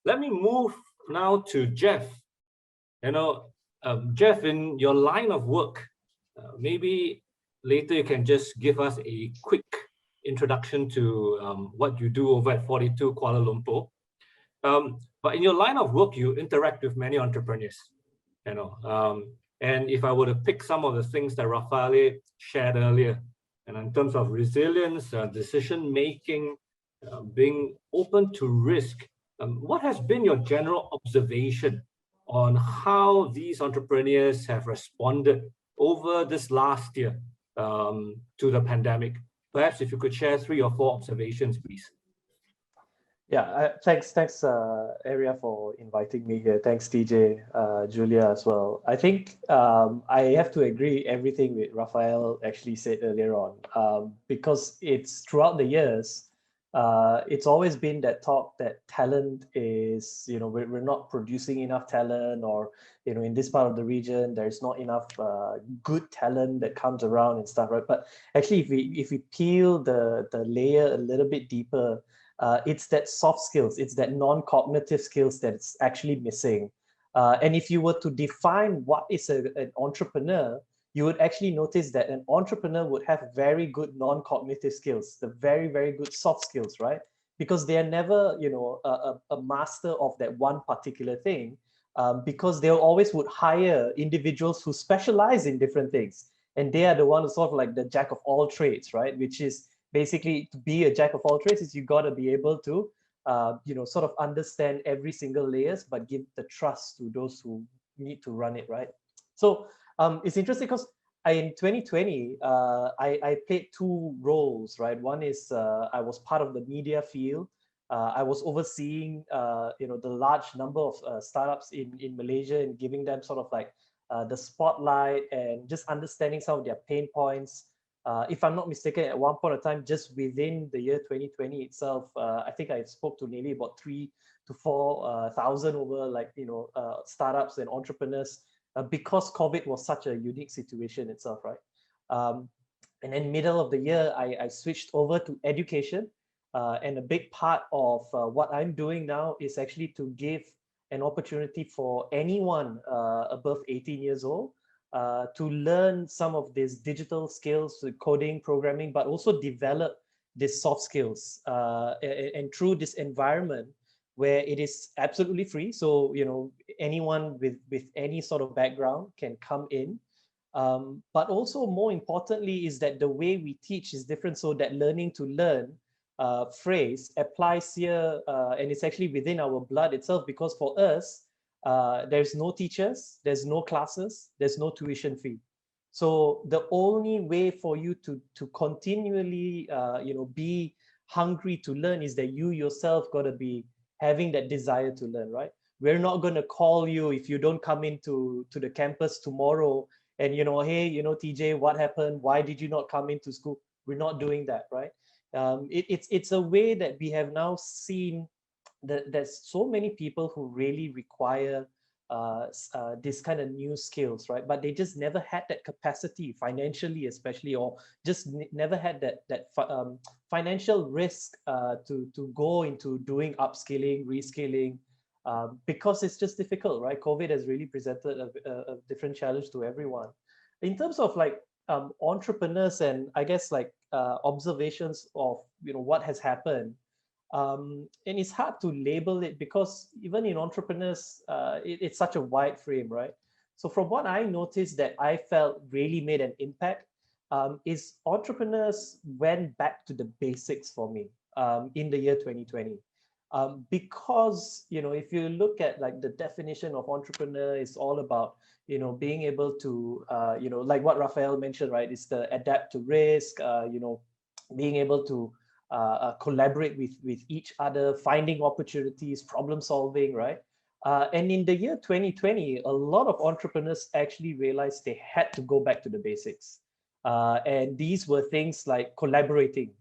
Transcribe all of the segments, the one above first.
let me move now to Jeff. Jeff, in your line of work, maybe later you can just give us a quick introduction to what you do over at 42 Kuala Lumpur. But in your line of work, you interact with many entrepreneurs, and if I were to pick some of the things that Raffaele shared earlier, and in terms of resilience, decision-making, being open to risk, what has been your general observation on how these entrepreneurs have responded over this last year to the pandemic? Perhaps if you could share 3 or 4 observations, please. Yeah, thanks, ERIA, for inviting me here. Thanks, TJ, Julia as well. I think I have to agree everything with Raffaele actually said earlier on, because it's throughout the years, it's always been that talk that talent is, we're not producing enough talent, or, in this part of the region, there's not enough good talent that comes around and stuff, right? But actually, if we peel the layer a little bit deeper, it's that soft skills, it's that non-cognitive skills that's actually missing. And if you were to define what is an entrepreneur, you would actually notice that an entrepreneur would have very good non-cognitive skills, the very, very good soft skills, right? Because they are never, a master of that one particular thing, because they always would hire individuals who specialize in different things. And they are the one who's sort of like the jack of all trades, right? Which is basically, to be a jack of all trades is you got to be able to, sort of understand every single layers, but give the trust to those who need to run it, right? So it's interesting because in 2020, I played 2 roles, right? One is I was part of the media field. I was overseeing, the large number of startups in Malaysia and giving them sort of like the spotlight and just understanding some of their pain points. If I'm not mistaken, at one point of time, just within the year 2020 itself, I think I spoke to nearly about 3,000 to 4,000 over startups and entrepreneurs, because COVID was such a unique situation itself, right? And then middle of the year, I switched over to education, and a big part of what I'm doing now is actually to give an opportunity for anyone above 18 years old to learn some of these digital skills, coding, programming, but also develop these soft skills. And through this environment where it is absolutely free, so anyone with any sort of background can come in. But also more importantly is that the way we teach is different, so that learning to learn phrase applies here, and it's actually within our blood itself, because for us, there's no teachers, there's no classes, there's no tuition fee. So the only way for you to continually be hungry to learn is that you yourself got to be having that desire to learn, right? We're not going to call you if you don't come into the campus tomorrow and hey, TJ, what happened? Why did you not come into school? We're not doing that, right? It's a way that we have now seen that there's so many people who really require this kind of new skills, right? But they just never had that capacity financially, especially, or just never had that financial risk to go into doing upskilling, reskilling, because it's just difficult, right? COVID has really presented a different challenge to everyone. In terms of entrepreneurs and I guess observations of what has happened. And it's hard to label it because even in entrepreneurs, it's such a wide frame, right? So from what I noticed that I felt really made an impact is entrepreneurs went back to the basics for me in the year 2020. Because, if you look at the definition of entrepreneur, it's all about, being able to, like what Raffaele mentioned, right? It's the adapt to risk, being able to collaborate with each other, finding opportunities, problem solving, right? And in the year 2020, a lot of entrepreneurs actually realized they had to go back to the basics. And these were things like collaborating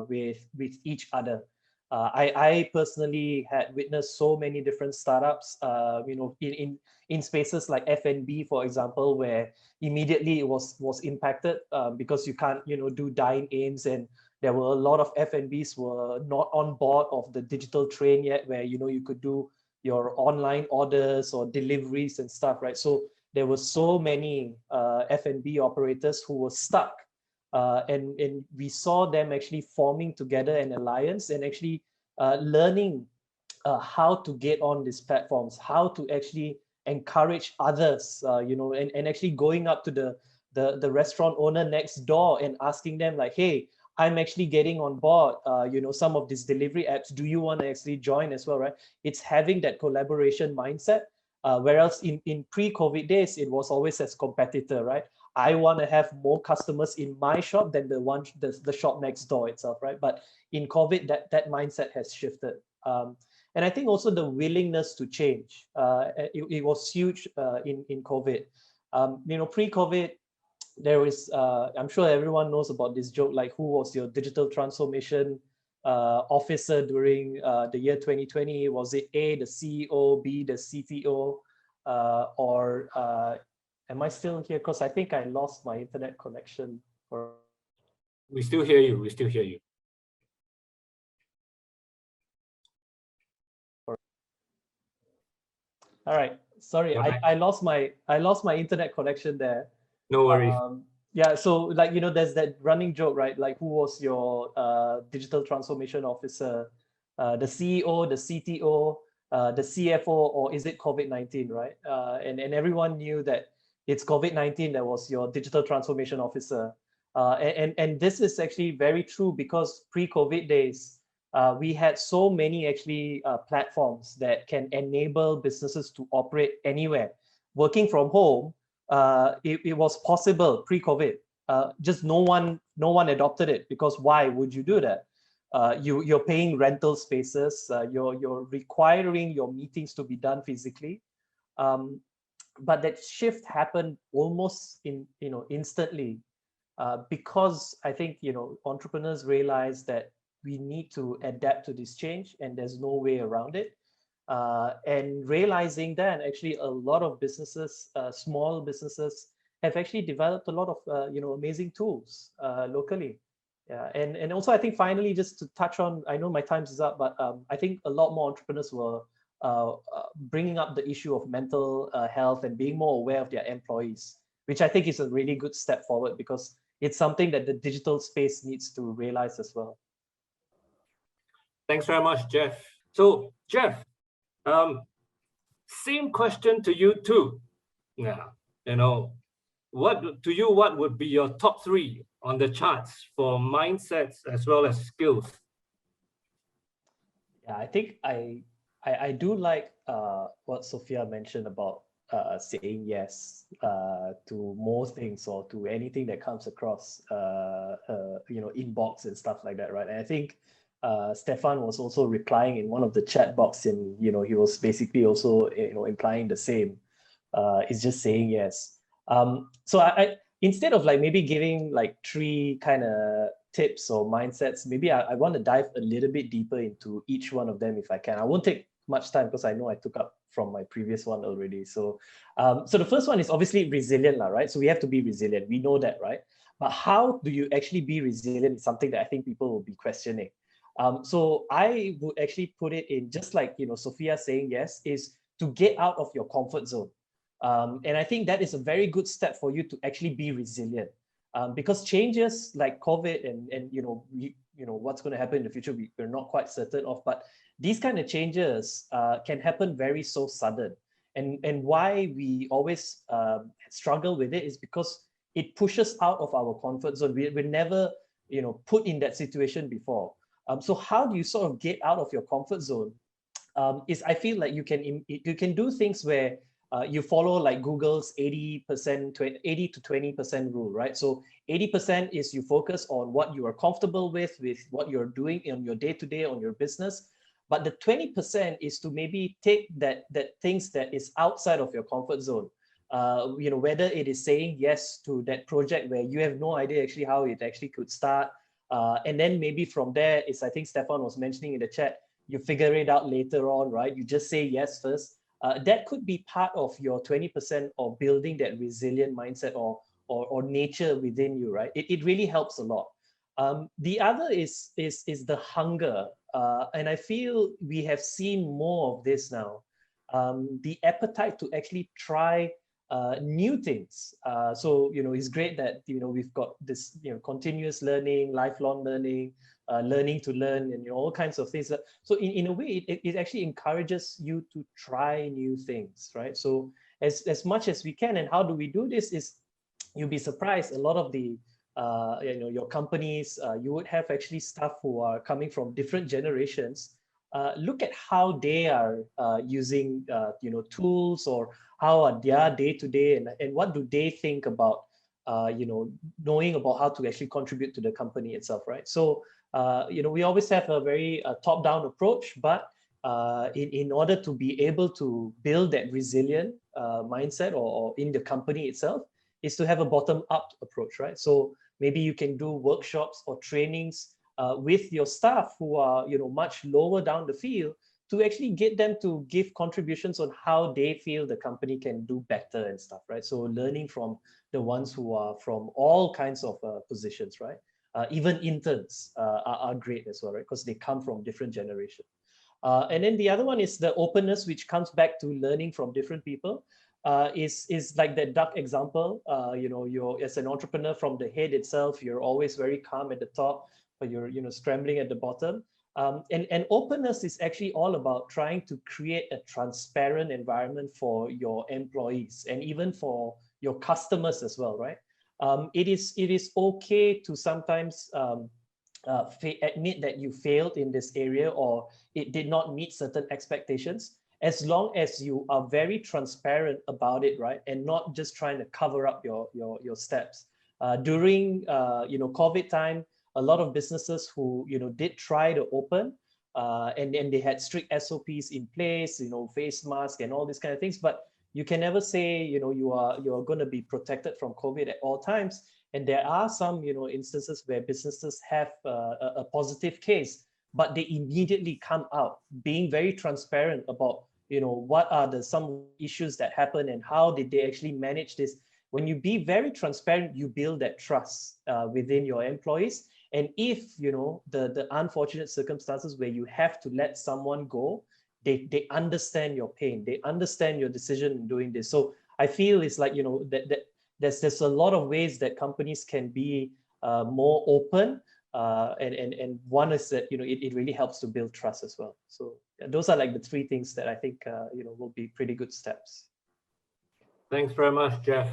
with each other. I personally had witnessed so many different startups, in spaces like F&B, for example, where immediately it was impacted because you can't, do dine-ins, and there were a lot of F&Bs were not on board of the digital train yet, where you could do your online orders or deliveries and stuff, right? So there were so many F&B operators who were stuck, and we saw them actually forming together an alliance and actually learning how to get on these platforms, how to actually encourage others, and actually going up to the restaurant owner next door and asking them like, hey, I'm actually getting on board, some of these delivery apps. Do you want to actually join as well, right? It's having that collaboration mindset. Whereas in pre-COVID days, it was always as competitor, right? I want to have more customers in my shop than the shop next door itself, right? But in COVID, that mindset has shifted. And I think also the willingness to change, it was huge in COVID. Pre-COVID, there was, I'm sure everyone knows about this joke, like who was your digital transformation officer during the year 2020? Was it A, the CEO, B, the CTO, or am I still here? Because I think I lost my internet connection. We still hear you. We still hear you. All right. Sorry, I lost my internet connection there. No worries. Yeah, so there's that running joke, right? Like who was your digital transformation officer, the CEO, the CTO, the CFO, or is it COVID-19, right? And everyone knew that it's COVID-19 that was your digital transformation officer. And this is actually very true because pre-COVID days, we had so many actually platforms that can enable businesses to operate anywhere. Working from home, it was possible pre-COVID. Just no one adopted it, because why would you do that? You're paying rental spaces. You're requiring your meetings to be done physically. But that shift happened almost instantly, because I think entrepreneurs realize that we need to adapt to this change, and there's no way around it. And realizing that actually a lot of businesses, small businesses, have actually developed a lot of amazing tools locally. Yeah, and also I think finally, just to touch on, I know my time is up, but I think a lot more entrepreneurs were bringing up the issue of mental health and being more aware of their employees, which I think is a really good step forward, because it's something that the digital space needs to realize as well. Thanks very much, Jeff. So, Jeff, same question to you too. Yeah, what would be your top 3 on the charts for mindsets as well as skills? Yeah, I think I do like what Sophea mentioned about saying yes to more things, or to anything that comes across inbox and stuff like that, right? And I think Stefan was also replying in one of the chat box, and he was basically also implying the same. It's just saying yes. So I instead of maybe giving 3 kind of tips or mindsets, maybe I want to dive a little bit deeper into each one of them if I can. I won't take much time because I know I took up from my previous one already. So so the first one is obviously resilient, right? So we have to be resilient. We know that, right? But how do you actually be resilient is something that I think people will be questioning. So I would actually put it in just like Sophea saying yes, is to get out of your comfort zone. And I think that is a very good step for you to actually be resilient, because changes like COVID and what's going to happen in the future, we're not quite certain of, but these kind of changes can happen very so sudden. And why we always struggle with it is because it pushes out of our comfort zone. We're never put in that situation before. So how do you sort of get out of your comfort zone? Is I feel like you can do things where you follow like Google's 80% to 20% rule, right? So 80% is you focus on what you are comfortable with what you're doing in your day-to-day on your business. But the 20% is to maybe take that things that is outside of your comfort zone. Whether it is saying yes to that project where you have no idea actually how it actually could start. And then maybe from there is, I think Stefan was mentioning in the chat, you figure it out later on, right? You just say yes first. That could be part of your 20% of building that resilient mindset or nature within you, right? It really helps a lot. The other is the hunger. And I feel we have seen more of this now. the appetite to actually try new things. So, it's great that, we've got this, continuous learning, lifelong learning, learning to learn, and all kinds of things. So in a way, it actually encourages you to try new things, right? So as much as we can, and how do we do this is, you'll be surprised, a lot of the your companies, you would have actually staff who are coming from different generations. Look at how they are using tools, or how are their day-to-day, and what do they think about knowing about how to actually contribute to the company itself, right? So we always have a very top-down approach, but in order to be able to build that resilient mindset, or in the company itself, is to have a bottom-up approach, right? So maybe you can do workshops or trainings with your staff who are much lower down the field, to actually get them to give contributions on how they feel the company can do better and stuff, right? So learning from the ones who are from all kinds of positions, right? Even interns are great as well, right? Because they come from different generations. And then the other one is the openness, which comes back to learning from different people. Is like that duck example. You're, as an entrepreneur, from the head itself, you're always very calm at the top, but you're scrambling at the bottom. And openness is actually all about trying to create a transparent environment for your employees, and even for your customers as well, right? It is okay to sometimes admit that you failed in this area, or it did not meet certain expectations, as long as you are very transparent about it, right? And not just trying to cover up your steps. During COVID time, a lot of businesses who did try to open, and they had strict SOPs in place, face mask and all these kind of things. But you can never say you are going to be protected from COVID at all times. And there are some instances where businesses have a positive case, but they immediately come out being very transparent about what are some issues that happen, and how did they actually manage this. When you be very transparent, you build that trust within your employees. And if the unfortunate circumstances where you have to let someone go, they understand your pain, they understand your decision in doing this. So I feel it's like that there's a lot of ways that companies can be more open, and one is that it really helps to build trust as well. So those are like the three things that I think will be pretty good steps. Thanks very much, Jeff.